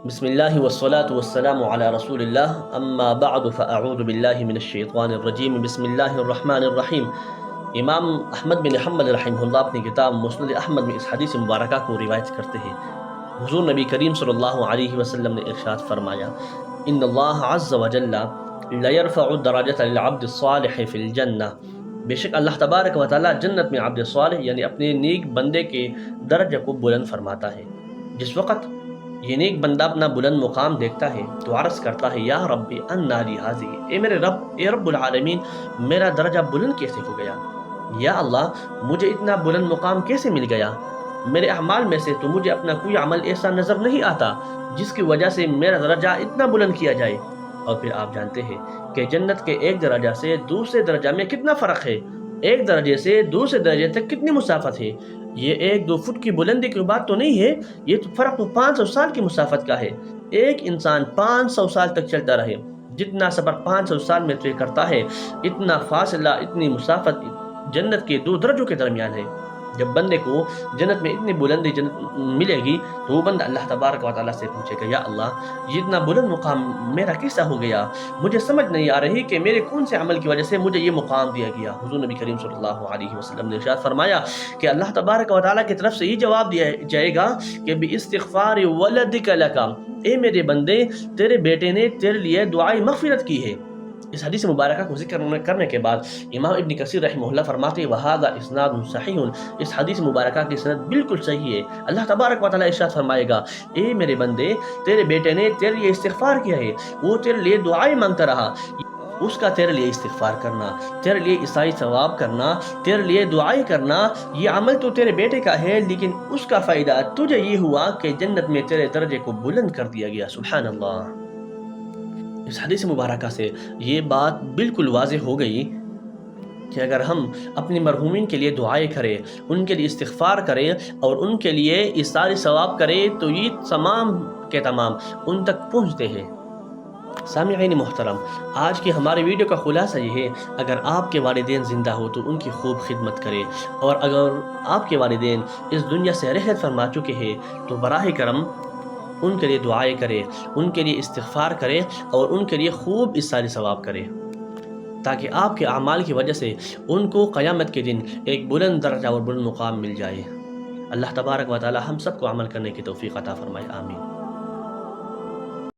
بسم اللہ والصلاة والسلام علی رسول اللہ اما بعد فاعوذ باللہ من الشیطان الرجیم بسم اللہ الرحمن الرحیم۔ امام احمد بن حنبل رحمہ اللہ اپنی کتاب مسند احمد میں اس حدیث مبارکہ کو روایت کرتے ہیں۔ حضور نبی کریم صلی اللہ علیہ وسلم نے ارشاد فرمایا، ان اللہ عز وجل لیرفع الدرجۃ للعبد الصالح فی الجنہ، بے شک اللہ تبارک و تعالی جنت میں عبد صالح یعنی اپنے نیک بندے کے درجہ کو بلند فرماتا ہے۔ جس وقت یہ نیک بندہ اپنا بلند مقام دیکھتا ہے تو عرض کرتا ہے، یا ربی انا لی ہذی، اے میرے رب، اے رب العالمین، میرا درجہ بلند کیسے ہو گیا؟ یا اللہ، مجھے اتنا بلند مقام کیسے مل گیا؟ میرے اعمال میں سے تو مجھے اپنا کوئی عمل ایسا نظر نہیں آتا جس کی وجہ سے میرا درجہ اتنا بلند کیا جائے۔ اور پھر آپ جانتے ہیں کہ جنت کے ایک درجہ سے دوسرے درجہ میں کتنا فرق ہے، ایک درجے سے دوسرے درجے تک کتنی مسافت ہے۔ یہ 1-2 فٹ کی بلندی کی بات تو نہیں ہے، یہ تو فرق تو 500 سال کی مسافت کا ہے۔ ایک انسان 500 سال تک چلتا رہے، جتنا سفر 500 سال میں طے کرتا ہے، اتنا فاصلہ، اتنی مسافت جنت کے 2 درجوں کے درمیان ہے۔ جب بندے کو جنت میں اتنی بلندی جنت ملے گی تو وہ بندہ اللہ تبارک و تعالیٰ سے پوچھے گا، یا اللہ، یہ اتنا بلند مقام میرا کیسا ہو گیا؟ مجھے سمجھ نہیں آ رہی کہ میرے کون سے عمل کی وجہ سے مجھے یہ مقام دیا گیا۔ حضور نبی کریم صلی اللہ علیہ وسلم نے ارشاد فرمایا کہ اللہ تبارک و تعالیٰ کی طرف سے یہ جواب دیا جائے گا کہ باستغفار ولدک لک، اے میرے بندے، تیرے بیٹے نے تیرے لیے دعائے مغفرت کی ہے۔ اس حدیث مبارکہ کو ذکر کرنے کے بعد امام ابن کثیر رحمہ اللہ فرماتے ہیں، وَهَذَا إِسْنَادٌ صَحِيحٌ، اس حدیث مبارکہ کی سند بالکل صحیح ہے۔ اللہ تبارک و تعالیٰ ارشاد فرمائے گا، اے میرے بندے، تیرے بیٹے نے تیرے لیے استغفار کیا ہے، وہ تیرے لیے دعائیں مانگتا رہا، اس کا تیرے لیے استغفار کرنا، تیرے لیے عیسائی ثواب کرنا، تیرے لیے دعائیں کرنا، یہ عمل تو تیرے بیٹے کا ہے، لیکن اس کا فائدہ تجھے یہ ہوا کہ جنت میں تیرے درجے کو بلند کر دیا گیا۔ سبحان اللہ۔ اس حدیث مبارکہ سے یہ بات بالکل واضح ہو گئی کہ اگر ہم اپنی مرحومین کے لیے دعائیں کریں، ان کے لیے استغفار کریں اور ان کے لیے اِساری ثواب کریں تو یہ تمام کے تمام ان تک پہنچتے ہیں۔ سامعین محترم، آج کی ہمارے ویڈیو کا خلاصہ یہ ہے، اگر آپ کے والدین زندہ ہو تو ان کی خوب خدمت کریں، اور اگر آپ کے والدین اس دنیا سے رحلت فرما چکے ہیں تو براہ کرم ان کے لیے دعائیں کریں، ان کے لیے استغفار کریں اور ان کے لیے خوب اِساری ثواب کریں، تاکہ آپ کے اعمال کی وجہ سے ان کو قیامت کے دن ایک بلند درجہ اور بلند مقام مل جائے۔ اللہ تبارک و تعالی ہم سب کو عمل کرنے کی توفیق عطا فرمائے، آمین۔